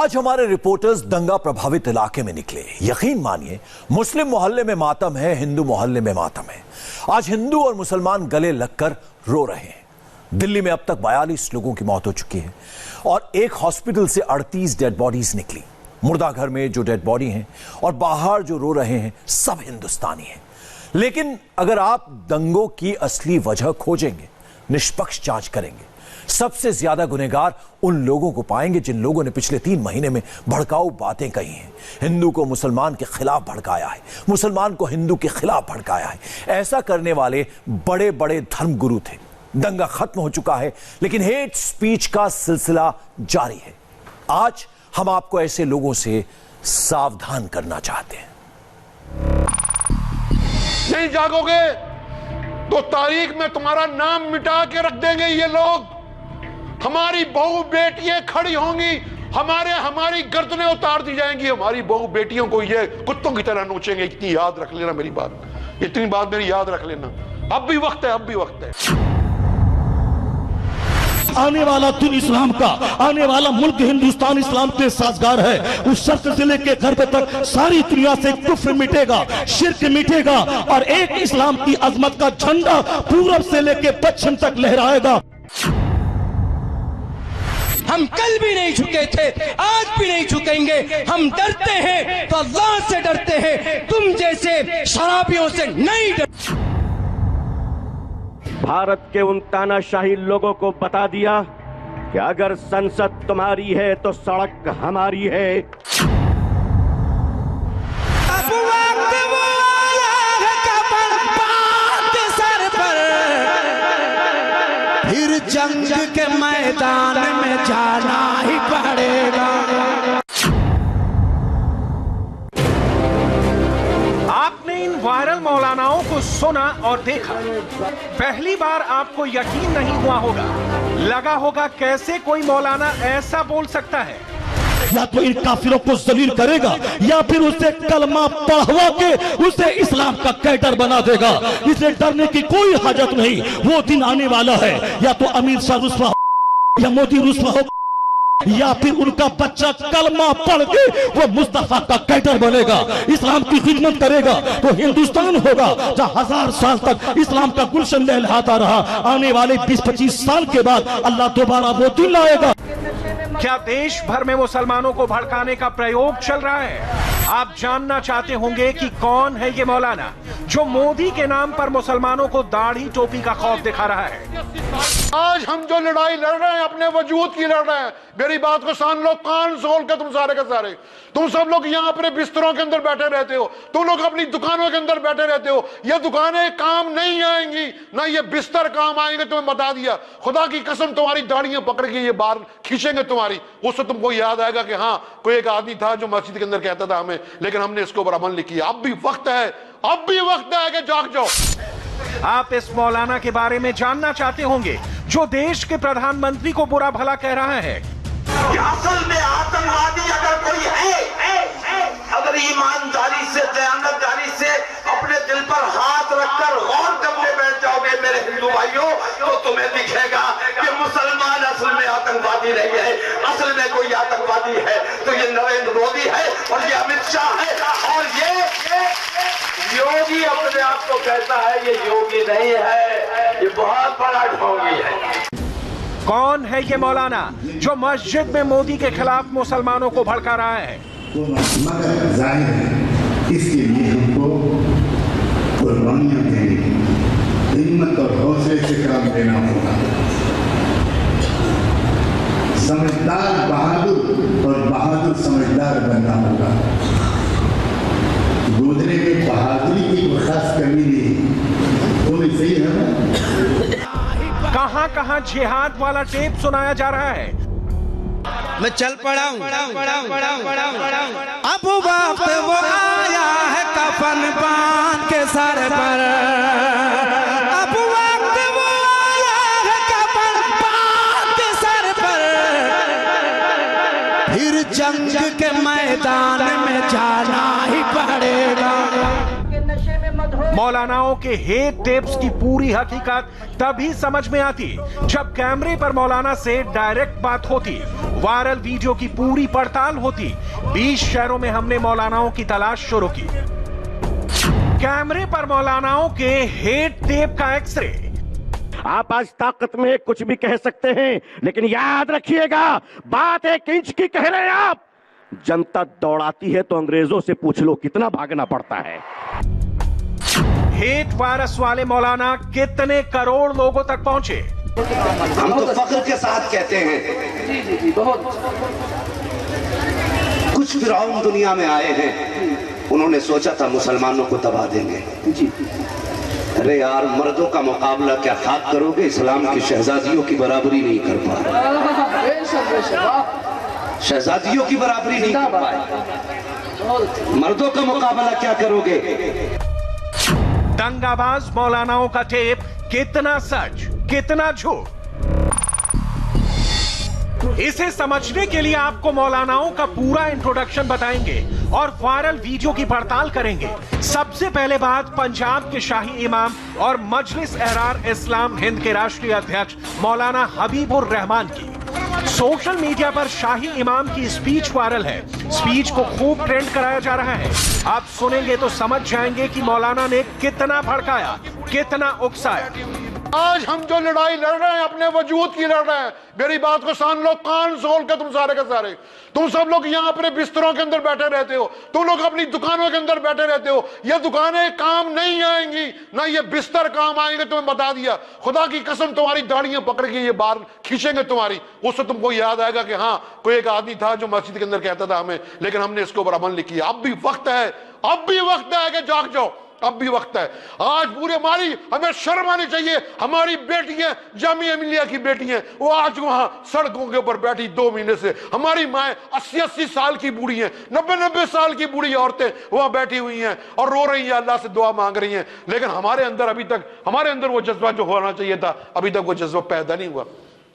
आज हमारे रिपोर्टर्स दंगा प्रभावित इलाके में निकले। यकीन मानिए, मुस्लिम मोहल्ले में मातम है, हिंदू मोहल्ले में मातम है। आज हिंदू और मुसलमान गले लगकर रो रहे हैं। दिल्ली में अब तक 42 लोगों की मौत हो चुकी है और एक हॉस्पिटल से 38 डेड बॉडीज निकली। मुर्दाघर में जो डेड बॉडी हैं और बाहर जो रो रहे हैं, सब हिंदुस्तानी हैं। लेकिन अगर आप दंगों की असली वजह खोजेंगे, निष्पक्ष जांच करेंगे, सबसे ज्यादा गुनहगार उन लोगों को पाएंगे जिन लोगों ने पिछले 3 महीने में भड़काऊ बातें कही हैं। हिंदू को मुसलमान के खिलाफ भड़काया है, मुसलमान को हिंदू के खिलाफ भड़काया है। ऐसा करने वाले बड़े बड़े धर्मगुरु थे। दंगा खत्म हो चुका है, लेकिन हेट स्पीच का सिलसिला जारी है। आज हम आपको ऐसे लोगों से सावधान करना चाहते हैं। नहीं जागोगे तो तारीख में तुम्हारा नाम मिटा के रख देंगे ये लोग। हमारी बहू बेटियां खड़ी होंगी, हमारी गर्दनें उतार दी जाएंगी। हमारी बहू बेटियों को ये कुत्तों की तरह नोचेंगे। इतनी याद रख लेना मेरी बात, इतनी बात मेरी याद रख लेना। अब भी वक्त है, अब भी वक्त है। आने वाला दिन इस्लाम का, आने वाला मुल्क हिंदुस्तान इस्लाम के साजगार है। उस शख्स से लेके घर पे तक सारी दुनिया से कुफ्र मिटेगा, शिर्क मिटेगा और एक इस्लाम की अजमत का झंडा पूरब से लेके पश्चिम तक लहराएगा। हम कल भी नहीं झुके थे, आज भी नहीं झुकेंगे। हम डरते हैं तो अल्लाह से डरते हैं, तुम जैसे शराबियों से नहीं डरते। भारत के उन तानाशाही लोगों को बता दिया कि अगर संसद तुम्हारी है तो सड़क हमारी है। अब वक्त वो आया है कफन बांध सर पर, फिर जंग के मैदान में जाना ही पड़ेगा। आपने इन वायरल मौलानाओं को सुना और देखा। पहली बार आपको यकीन नहीं हुआ होगा, लगा होगा कैसे कोई मौलाना ऐसा बोल सकता है। या तो इन काफिरों को जलील करेगा या फिर उसे कलमा पढ़वा के उसे इस्लाम का कैडर बना देगा। इसे डरने की कोई हाजत नहीं। वो दिन आने वाला है, या तो अमीर शाह रुस्वा हो या मोदी रुस्वा हो या फिर उनका बच्चा कलमा पढ़ के वो मुस्तफा का कैडर बनेगा, इस्लाम की खिदमत करेगा। तो हिंदुस्तान होगा जहां 1000 साल तक इस्लाम का गुलशन लहलहाता रहा। आने वाले 20-25 साल के बाद अल्लाह दोबारा वो दिन लाएगा। क्या देश भर में मुसलमानों को भड़काने का प्रयोग चल रहा है? आप जानना चाहते होंगे कि कौन है ये मौलाना जो मोदी के नाम पर मुसलमानों को दाढ़ी टोपी का खौफ दिखा रहा है। आज हम जो लड़ाई लड़ रहे हैं, अपने वजूद की लड़ रहे हैं। मेरी बात को सान लो, कान खोल के तुम सारे के सारे। तुम सब लोग यहाँ अपने बिस्तरों के अंदर बैठे रहते हो, तुम लोग अपनी दुकानों के अंदर बैठे रहते हो। ये दुकानें काम नहीं आएंगी, ना ये बिस्तर काम आएंगे। तुम्हें बता दिया, खुदा की कसम, तुम्हारी दाढ़ियां पकड़ के ये बाहर खींचेंगे तुम्हारी। उससे तुमको याद आएगा कि हाँ, कोई एक आदमी था जो मस्जिद के अंदर कहता था हमें, लेकिन हमने इसके ऊपर अमल नहीं किया। अब भी वक्त है, अब भी वक्त है कि जाग जाओ। आप इस मौलाना के बारे में जानना चाहते होंगे जो देश के प्रधानमंत्री को बुरा भला कह रहा है। असल में आतंकवादी अगर कोई है, अगर ईमानदारी से, दयानतदारी से अपने दिल पर हाथ रखकर गौर करने बैठ जाओगे मेरे हिंदू भाइयों, तो तुम्हें दिखेगा कि मुसलमान असल में आतंकवादी नहीं है। असल में कोई आतंकवादी है तो ये नरेंद्र मोदी है और ये अमित शाह है और ये योगी अपने आप को कहता है। ये योगी नहीं है, ये बहुत बड़ा ढोंगी है। कौन है ये मौलाना जो मस्जिद में मोदी के खिलाफ मुसलमानों को भड़का रहा है? मगर जाहिर है इसके लिए हमको कुर्बानियां देनी, हिम्मत और हौसले से काम लेना होगा। समझदार बहादुर और बहादुर समझदार बनना होगा। गोदरे में बहादुरी की कोई खास कमी नहीं। तो भी सही है ना? कहां जिहाद वाला टेप सुनाया जा रहा है। मैं चल पड़ा हूं। अब वक्त वो आया है कफन बांध के सर पर, अब वक्त वो आया है कफन बांध के सर पर, फिर जंग के मैदान में जाना ही पड़ेगा। मौलानाओं के हेट टेप्स की पूरी हकीकत तभी समझ में आती जब कैमरे पर मौलाना से डायरेक्ट बात होती। वायरल वीडियो की पूरी पड़ताल होती। 20 शहरों में हमने मौलानाओं की तलाश शुरू की। कैमरे पर मौलानाओं के हेड टेप का एक्सरे। आप आज ताकत में कुछ भी कह सकते हैं, लेकिन याद रखिएगा, बात 1 इंच की कह रहे हैं आप। जनता दौड़ाती है तो अंग्रेजों से पूछ लो कितना भागना पड़ता है। हेट वायरस वाले मौलाना कितने करोड़ लोगों तक पहुंचे? हम तो फख्र के साथ कहते हैं, कुछ फिरौन दुनिया में आए हैं, उन्होंने सोचा था मुसलमानों को दबा देंगे। अरे यार, मर्दों का मुकाबला क्या खाक करोगे, इस्लाम की शहजादियों की बराबरी नहीं कर पाए। शहजादियों की बराबरी नहीं कर पाए, मर्दों का मुकाबला क्या करोगे। दंगाबाज मौलानाओं का टेप कितना सच कितना झूठ, इसे समझने के लिए आपको मौलानाओं का पूरा इंट्रोडक्शन बताएंगे और वायरल वीडियो की पड़ताल करेंगे। सबसे पहले बात पंजाब के शाही इमाम और मजलिस एहरार इस्लाम हिंद के राष्ट्रीय अध्यक्ष मौलाना हबीबुर रहमान की। सोशल मीडिया पर शाही इमाम की स्पीच वायरल है। स्पीच को खूब ट्रेंड कराया जा रहा है। आप सुनेंगे तो समझ जाएंगे कि मौलाना ने कितना भड़काया, कितना उकसाया। आज हम जो लड़ाई लड़ रहे हैं अपने वजूद की लड़ रहे हैं। मेरी बात को सान लो, कान खोल के तुम सारे के सारे। तुम सब लोग यहाँ अपने बिस्तरों के अंदर बैठे रहते हो, तुम लोग अपनी दुकानों के अंदर बैठे रहते हो। ये दुकानें काम नहीं आएंगी, ना ये बिस्तर काम आएंगे। तुम्हें बता दिया, खुदा की कसम, तुम्हारी दाढ़ियां पकड़ के ये बाहर खींचेंगे तुम्हारी। उससे तुमको याद आएगा कि हाँ, कोई एक आदमी था जो मस्जिद के अंदर कहता था हमें, लेकिन हमने इसके ऊपर अमल नहीं किया। अब भी वक्त है, अब भी वक्त है कि जाग जाओ, अब भी वक्त है। आज पूरे हमें शर्म आनी चाहिए। हमारी बेटियां, जामिया मिलिया की बेटियां, वो आज वहां सड़कों के ऊपर बैठी 2 महीने से। हमारी माएँ 80-80 साल की बूढ़ी हैं, 90-90 साल की बूढ़ी औरतें वहां बैठी हुई हैं और रो रही हैं, अल्लाह से दुआ मांग रही हैं। लेकिन हमारे अंदर अभी तक, हमारे अंदर वो जज्बा जो होना चाहिए था, अभी तक वो जज्बा पैदा नहीं हुआ।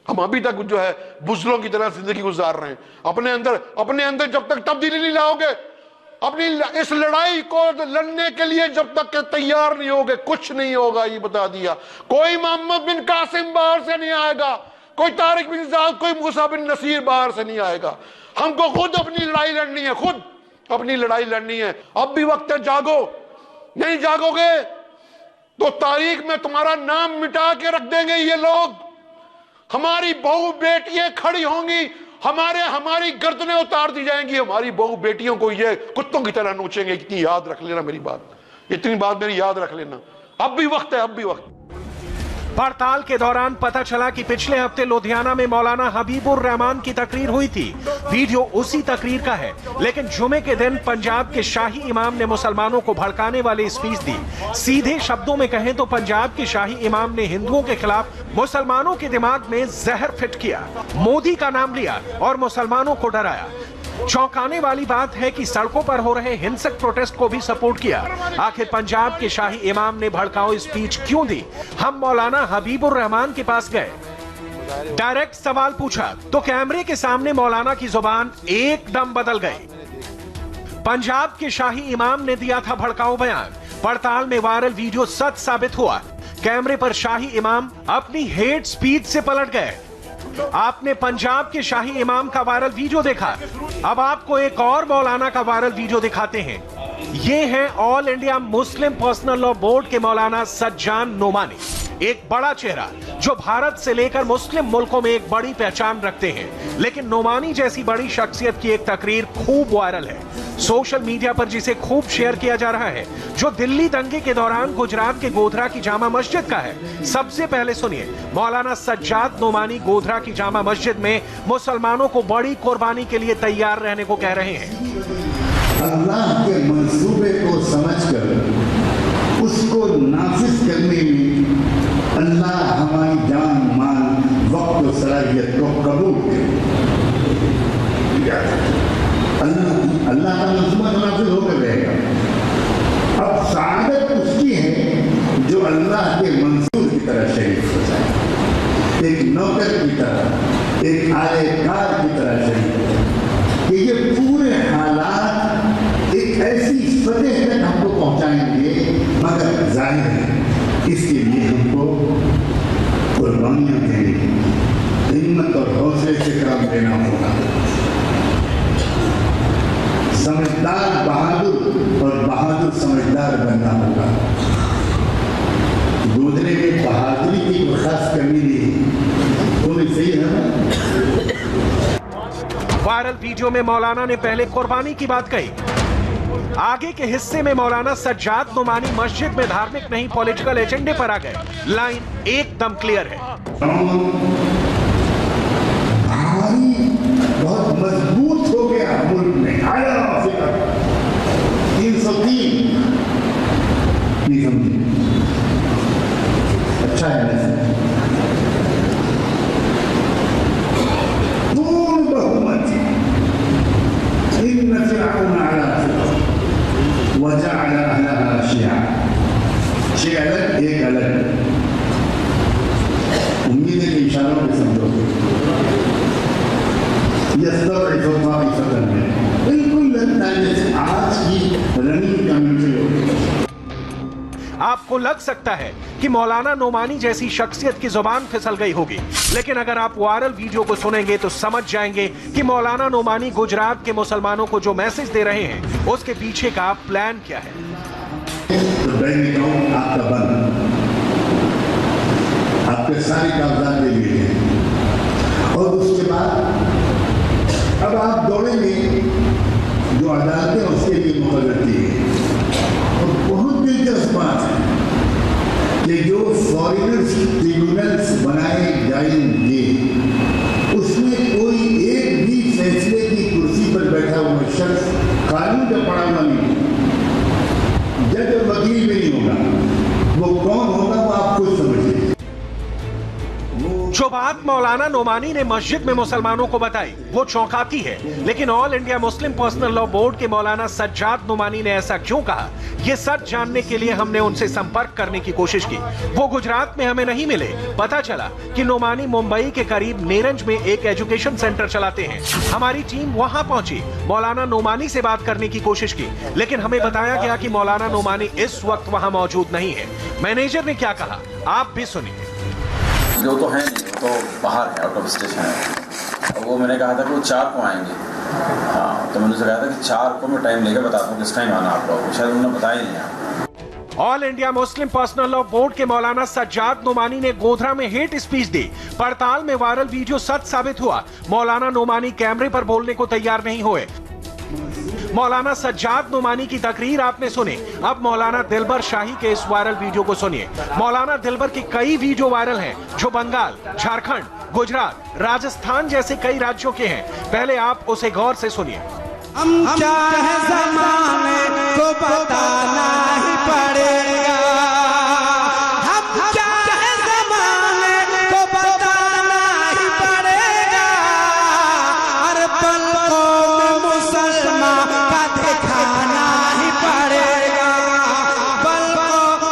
हम अभी तक जो है बुज़दिलों की तरह जिंदगी गुजार रहे हैं। अपने अंदर जब तक तब्दीली नहीं लाओगे, अपनी इस लड़ाई को लड़ने के लिए जब तक के तैयार नहीं होगे, कुछ नहीं होगा। ये बता दिया, कोई मोहम्मद बिन कासिम बाहर से नहीं आएगा, कोई तारिक बिन ज़ाद, कोई मूसा बिन नसीर बाहर से नहीं आएगा। हमको खुद अपनी लड़ाई लड़नी है, खुद अपनी लड़ाई लड़नी है। अब भी वक्त है, जागो। नहीं जागोगे तो तारीख में तुम्हारा नाम मिटा के रख देंगे ये लोग। हमारी बहू बेटियां खड़ी होंगी, हमारी गर्दनें उतार दी जाएंगी। हमारी बहू बेटियों को ये कुत्तों की तरह नोचेंगे। इतनी याद रख लेना मेरी बात, इतनी बात मेरी याद रख लेना। अब भी वक्त है, अब भी वक्त। पड़ताल के दौरान पता चला कि पिछले हफ्ते लुधियाना में मौलाना हबीबुर रहमान की तकरीर हुई थी। वीडियो उसी तकरीर का है, लेकिन जुमे के दिन पंजाब के शाही इमाम ने मुसलमानों को भड़काने वाली स्पीच दी। सीधे शब्दों में कहें तो पंजाब के शाही इमाम ने हिंदुओं के खिलाफ मुसलमानों के दिमाग में जहर फिट किया, मोदी का नाम लिया और मुसलमानों को डराया। चौंकाने वाली बात है कि सड़कों पर हो रहे हिंसक प्रोटेस्ट को भी सपोर्ट किया। आखिर पंजाब के शाही इमाम ने भड़काऊ स्पीच क्यों दी? हम मौलाना हबीबुर रहमान के पास गए, डायरेक्ट सवाल पूछा तो कैमरे के सामने मौलाना की जुबान एकदम बदल गई। पंजाब के शाही इमाम ने दिया था भड़काऊ बयान। पड़ताल में वायरल वीडियो सच साबित हुआ। कैमरे पर शाही इमाम अपनी हेट स्पीच से पलट गए। आपने पंजाब के शाही इमाम का वायरल वीडियो देखा, अब आपको एक और मौलाना का वायरल वीडियो दिखाते हैं। ये हैं all India Muslim personal law board के मौलाना सज्जान नोमानी, एक बड़ा चेहरा जो भारत से लेकर मुस्लिम मुल्कों में एक बड़ी पहचान रखते हैं। लेकिन नोमानी जैसी बड़ी शख्सियत की एक तकरीर खूब वायरल है सोशल मीडिया पर, जिसे खूब शेयर किया जा रहा है, जो दिल्ली दंगे के दौरान गुजरात के गोधरा की जामा मस्जिद का है। सबसे पहले सुनिए, मौलाना सज्जाद नोमानी गोधरा की जामा मस्जिद में मुसलमानों को बड़ी कुर्बानी के लिए तैयार रहने को कह रहे हैं। अल्लाह के मंसूबे को समझकर उसको नाफिज करने में अल्लाह हमारी जान, मान, वक्त और सलाहियत को कबूल करे। अल्लाह का मंसूबा तो नाफिज होकर रहेगा। अब सादत उसकी है जो अल्लाह के मंसूर की तरह शरीफ हो जाए, एक नौकर की तरह, एक आलेकार की तरह शरीफ हो जाए कि ये पूरे हालात एक ऐसी सतह तक हमको पहुंचाएंगे। मगर जाहिर है इसके लिए हमको कुर्बानियां देनी, हिम्मत और हौसले से काम लेना होगा। समझदार बहादुर और बहादुर समझदार बनना होगा। गोदरे में बहादुरी की कोई खास कमी नहीं, तो सही है ना। वायरल वीडियो में मौलाना ने पहले कुर्बानी की बात कही। आगे के हिस्से में मौलाना सज्जाद नोमानी मस्जिद में धार्मिक नहीं पॉलिटिकल एजेंडे पर आ गए। लाइन एकदम क्लियर है। बहुत मजबूत हो गया मुल्क में। 303 अच्छा है। पूर्ण बहुमत इन फिरऔन अला वजअल अहलहा शिया। 6 अलग 1 अलग। उम्मीद है कि इशारों पे समझोगे। बिल्कुल लगता है जैसे आज की रनिंग कमेंट्री होगी। आपको लग सकता है कि मौलाना नोमानी जैसी शख्सियत की जुबान फिसल गई होगी, लेकिन अगर आप वायरल वीडियो को सुनेंगे तो समझ जाएंगे कि मौलाना नोमानी गुजरात के मुसलमानों को जो मैसेज दे रहे हैं उसके पीछे का प्लान क्या है। तो बैंक अकाउंट आपका बंद, आपके सारे कागजात ले लिए हैं और उसके बाद अब आप दौड़ेंगे जो अदालतें उसके लिए मुकर्रर की है। और बहुत दिलचस्प बात है कि जो फॉरेनर्स ट्रिब्यूनल्स बनाए जाएंगे उसमें कोई एक भी फैसले की कुर्सी पर बैठा हुआ शख्स कानून का पढ़ा हुआ नहीं, जज और वकील भी नहीं होगा। वो कौन होगा वो आप खुद समझिए। जो बात मौलाना नोमानी ने मस्जिद में मुसलमानों को बताई वो चौंकाती है, लेकिन all India Muslim personal law board के मौलाना सज्जाद नोमानी ने ऐसा क्यों कहा, ये सच जानने के लिए हमने उनसे संपर्क करने की कोशिश की। वो गुजरात में हमें नहीं मिले। पता चला कि नोमानी मुंबई के करीब नेरंज में एक एजुकेशन सेंटर चलाते हैं। हमारी टीम वहां पहुंची, मौलाना नोमानी से बात करने की कोशिश की, लेकिन हमें बताया गया कि मौलाना नोमानी इस वक्त वहां मौजूद नहीं है। मैनेजर ने क्या कहा आप भी सुनिए। जो तो है नहीं, वो तो बाहर है, आउट ऑफ स्टेशन है। और वो मैंने कहा था कि वो 4 को आएंगे। हाँ, तो मैंने उनसे कहा था कि 4 को मैं टाइम लेकर बताता हूँ किस टाइम आना आप लोगों को। शायद उन्होंने बताया ही नहीं। All India Muslim personal law board के मौलाना सज्जाद नोमानी ने गोधरा में हेट स्पीच दी। पड़ताल में वायरल वीडियो सच साबित हुआ। मौलाना नोमानी कैमरे पर बोलने को तैयार नहीं हुए। मौलाना सज्जाद नोमानी की तकरीर आपने सुनी। अब मौलाना दिलबर शाही के इस वायरल वीडियो को सुनिए। मौलाना दिलबर के कई वीडियो वायरल हैं जो बंगाल, झारखंड, गुजरात, राजस्थान जैसे कई राज्यों के हैं। पहले आप उसे गौर से सुनिए। हम चाहे ज़माने को बताना ही पड़ेगा, हम चाहे ज़माने को बताना ही पड़ेगा। हर पल में मुसलमान का दिखाना ही पड़ेगा, पल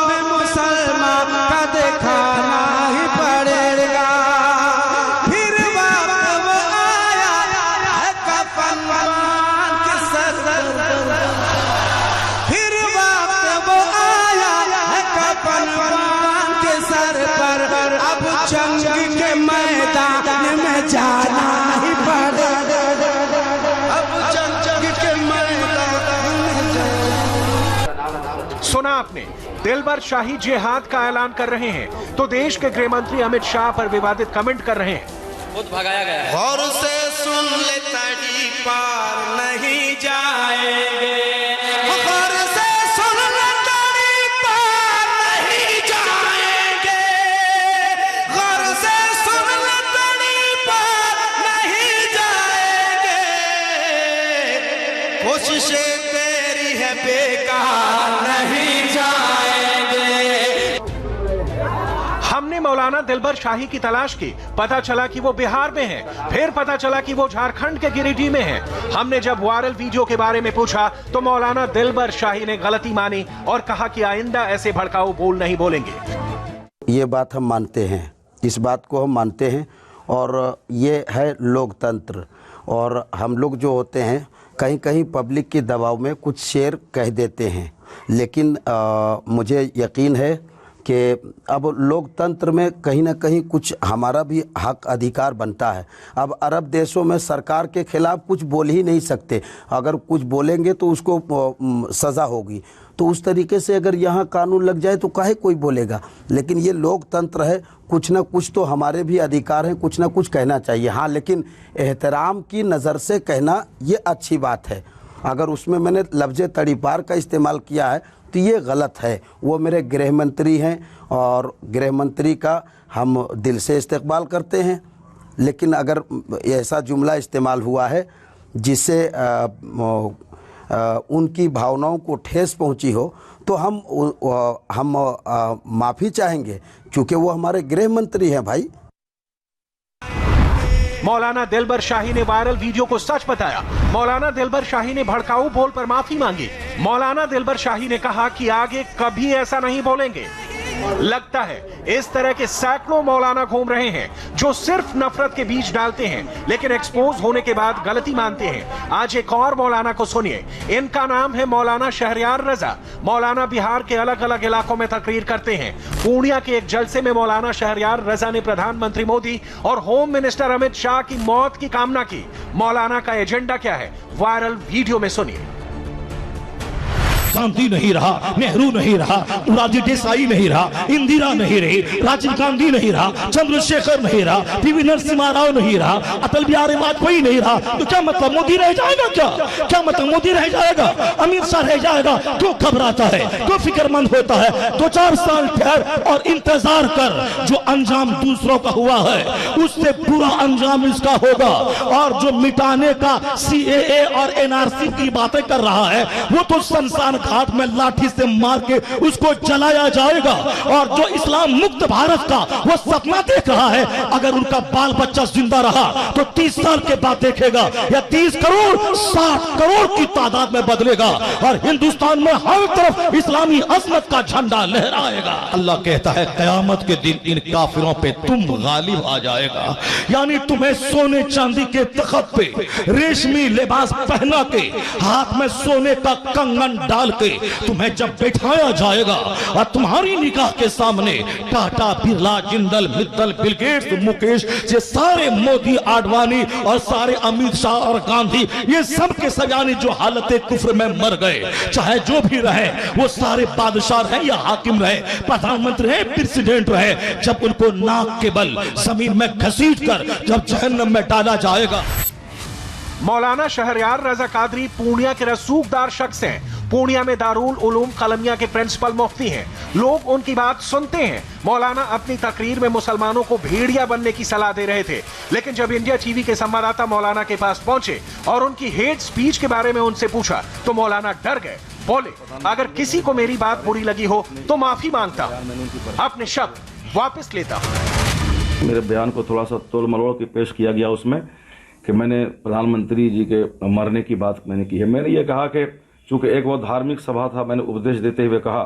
में मुसलमान का दिखाना ही पड़ेगा। फिर वक्त वो आया है कफन के सर पर, अब जंग के मैदान में जाना ही पड़ेगा, अब जंग के मैदान में जाना। सुना आपने, दिलबर शाही जिहाद का ऐलान कर रहे हैं तो देश के गृह मंत्री अमित शाह पर विवादित कमेंट कर रहे हैं। खुद भगाया गया है। और से सुन ले तड़ी पार नहीं जाएंगे, और से सुन ले तड़ी पार नहीं जाएंगे, और से सुन ले तड़ी पार नहीं जाएंगे। कोशिशें तेरी है बेकार नहीं जाएंगे। हमने मौलाना दिलबर शाही की तलाश की, पता चला कि वो बिहार में हैं, फिर पता चला कि वो झारखंड के गिरिडीह में हैं। हमने जब वायरल वीडियो के बारे में पूछा तो मौलाना दिलबर शाही ने गलती मानी और कहा कि आइंदा ऐसे भड़काऊ बोल नहीं बोलेंगे। ये बात हम मानते हैं, इस बात को हम मानते हैं और ये है लोकतंत्र। और हम लोग जो होते हैं कहीं कहीं पब्लिक के दबाव में कुछ शेर कह देते हैं, लेकिन मुझे यकीन है कि अब लोकतंत्र में कहीं ना कहीं कुछ हमारा भी हक अधिकार बनता है। अब अरब देशों में सरकार के खिलाफ कुछ बोल ही नहीं सकते, अगर कुछ बोलेंगे तो उसको सज़ा होगी। तो उस तरीके से अगर यहाँ कानून लग जाए तो काहे कोई बोलेगा। लेकिन ये लोकतंत्र है, कुछ ना कुछ तो हमारे भी अधिकार हैं, कुछ ना कुछ कहना चाहिए। हाँ, लेकिन एहतराम की नज़र से कहना ये अच्छी बात है। अगर उसमें मैंने लफ्ज़ तड़ीपार का इस्तेमाल किया है तो ये गलत है। वो मेरे गृह मंत्री हैं और गृह मंत्री का हम दिल से इस्तकबाल करते हैं, लेकिन अगर ऐसा जुमला इस्तेमाल हुआ है जिससे उनकी भावनाओं को ठेस पहुंची हो तो हम माफ़ी चाहेंगे, क्योंकि वो हमारे गृह मंत्री हैं भाई। मौलाना दिलबर शाही ने वायरल वीडियो को सच बताया। मौलाना दिलबर शाही ने भड़काऊ बोल पर माफी मांगी। मौलाना दिलबर शाही ने कहा कि आगे कभी ऐसा नहीं बोलेंगे। लगता है इस तरह के सैकड़ों मौलाना घूम रहे हैं जो सिर्फ नफरत के बीज डालते हैं, लेकिन एक्सपोज होने के बाद गलती मानते हैं। आज एक और मौलाना को सुनिए। इनका नाम है मौलाना शहरयार रजा। मौलाना बिहार के अलग अलग इलाकों में तकरीर करते हैं। पूर्णिया के एक जलसे में मौलाना शहरयार रजा ने प्रधानमंत्री मोदी और होम मिनिस्टर अमित शाह की मौत की कामना की। मौलाना का एजेंडा क्या है, वायरल वीडियो में सुनिए। गांधी नहीं रहा, नेहरू नहीं रहा, मोरारजी देसाई नहीं रहा, इंदिरा नहीं रही, राजीव गांधी नहीं रहा, चंद्रशेखर नहीं रहा, पीवी नरसिम्हा राव नहीं रहा, अटल बिहारी वाजपेयी नहीं रहा, तो क्या मतलब मोदी रह जाएगा? क्या मतलब मोदी रह जाएगा? अमित शाह रह जाएगा? क्यों घबराता है, क्यों फिक्रमंद होता है? 2-4 साल ठहर और इंतजार कर। जो अंजाम दूसरों का हुआ है उससे बुरा अंजाम इसका होगा। और जो मिटाने का CAA और NRC की बातें कर रहा है वो तो शमशान घाट में लाठी से मार के उसको जलाया जाएगा। और जो इस्लाम मुक्त भारत का वो सपना देख रहा है, अगर उनका बाल बच्चा जिंदा रहा तो 30 साल के बाद देखेगा, या 30 करोड़ 60 करोड़ की तादाद में बदलेगा और हिंदुस्तान में हर तरफ इस्लामी अजमत का झंडा लहराएगा। अल्लाह कहता है कयामत के दिन इन काफिरों पे तुम गालिब आ जाएगा। यानी तुम्हें सोने चांदी के तख्त पे रेशमी लिबास पहना के हाथ में सोने का कंगन डाल के तुम्हें जब बैठाया जाएगा और तुम्हारी निगाह के सामने टाटा, बिरला, जिंदल, मित्तल, बिल गेट्स, मुकेश, ये सारे मोदी, आडवाणी और सारे अमित शाह और गांधी, ये सब के सयानी जो हालत कुफ्र में मर गए, चाहे जो भी रहे, वो सारे बादशाह रहे या हाकिम रहे, प्रधानमंत्री रहे, प्रेसिडेंट रहे, जब उनको नाक के बल जमीन में घसीट कर जब जहन्नम में डाला जाएगा। मौलाना शहरयार रजा कादरी पूर्णिया के रसूखदार शख्स हैं। पूर्णिया में दारुल उलूम कलमिया के प्रिंसिपल मुफ्ती हैं। लोग उनकी बात सुनते हैं। मौलाना अपनी तकरीर में मुसलमानों को भेड़िया बनने की सलाह दे रहे थे, लेकिन जब इंडिया टीवी के संवाददाता मौलाना के पास पहुंचे और उनकी हेट स्पीच के बारे में उनसे पूछा तो मौलाना डर गए। बोले, अगर किसी को मेरी बात बुरी लगी हो तो माफी मांगता हूं, अपने शब्द वापस लेता हूं। मेरे बयान को थोड़ा सा तोड़ मरोड़ के पेश किया गया उसमें कि मैंने प्रधानमंत्री जी के मरने की बात मैंने की है। मैंने ये कहा कि चूंकि एक वो धार्मिक सभा था, मैंने उपदेश देते हुए कहा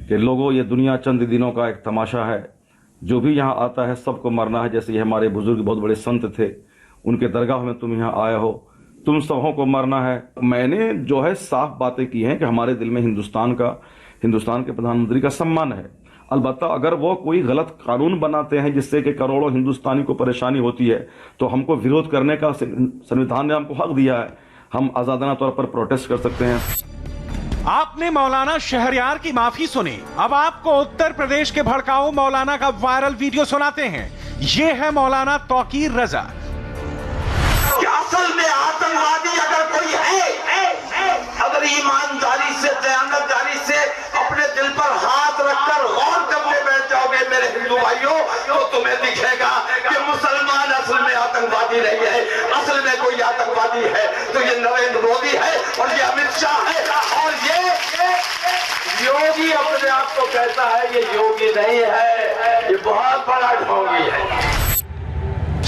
कि लोगों, ये दुनिया चंद दिनों का एक तमाशा है, जो भी यहाँ आता है सबको मरना है। जैसे ये हमारे बुजुर्ग बहुत बड़े संत थे, उनके दरगाह में तुम यहाँ आए हो, तुम सबों को मरना है। मैंने जो है साफ बातें की हैं कि हमारे दिल में हिंदुस्तान के प्रधानमंत्री का सम्मान है। अलबत्ता अगर वो कोई गलत कानून बनाते हैं जिससे कि करोड़ों हिंदुस्तानी को परेशानी होती है तो हमको विरोध करने का संविधान ने हमको हक दिया है, हम आजादाना तौर पर प्रोटेस्ट कर सकते हैं। आपने मौलाना शहरयार की माफी सुनी, अब आपको उत्तर प्रदेश के भड़काऊ मौलाना का वायरल वीडियो सुनाते हैं। ये है मौलाना तौकीर रजा। असल में आतंकवादी अगर कोई है, अगर ईमानदारी से, दयानतदारी से अपने दिल पर हाथ रखकर गौर करने बैठ जाओगे मेरे हिंदू भाइयों, तो तुम्हें दिखेगा कि मुसलमान असल में आतंकवादी नहीं है। असल में कोई आतंकवादी है तो ये नरेंद्र मोदी है और ये अमित शाह है, और ये योगी अपने आप को कहता है ये योगी नहीं है, ये बहुत बड़ा ढोंगी है।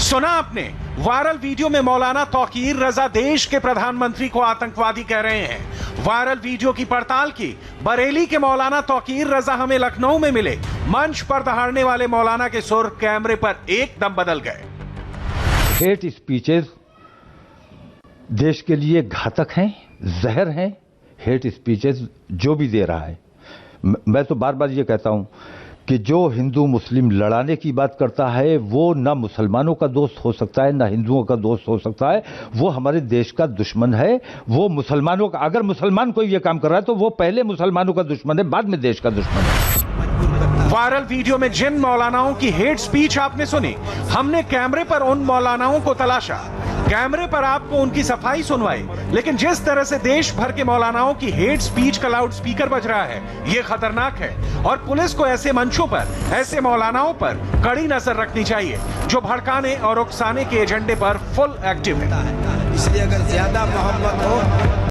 सुना आपने, वायरल वीडियो में मौलाना तौकीर रजा देश के प्रधानमंत्री को आतंकवादी कह रहे हैं। वायरल वीडियो की पड़ताल की। बरेली के मौलाना तौकीर रजा हमें लखनऊ में मिले। मंच पर दहाड़ने वाले मौलाना के सुर कैमरे पर एकदम बदल गए। हेट स्पीचेस देश के लिए घातक हैं, जहर हैं। हेट स्पीचेस जो भी दे रहा है, मैं तो बार बार ये कहता हूं कि जो हिंदू मुस्लिम लड़ाने की बात करता है वो ना मुसलमानों का दोस्त हो सकता है ना हिंदुओं का दोस्त हो सकता है, वो हमारे देश का दुश्मन है। वो मुसलमानों का, अगर मुसलमान कोई ये काम कर रहा है तो वो पहले मुसलमानों का दुश्मन है, बाद में देश का दुश्मन है। वायरल वीडियो में जिन मौलानाओं की हेट स्पीच आपने सुनी, हमने कैमरे पर उन मौलानाओं को तलाशा, कैमरे पर आपको उनकी सफाई सुनवाई, लेकिन जिस तरह से देश भर के मौलानाओं की हेट स्पीच का लाउड स्पीकर बज रहा है, यह खतरनाक है और पुलिस को ऐसे मंचों पर, ऐसे मौलानाओं पर कड़ी नजर रखनी चाहिए जो भड़काने और उकसाने के एजेंडे पर फुल एक्टिव है। इसलिए अगर ज्यादा मोहब्बत हो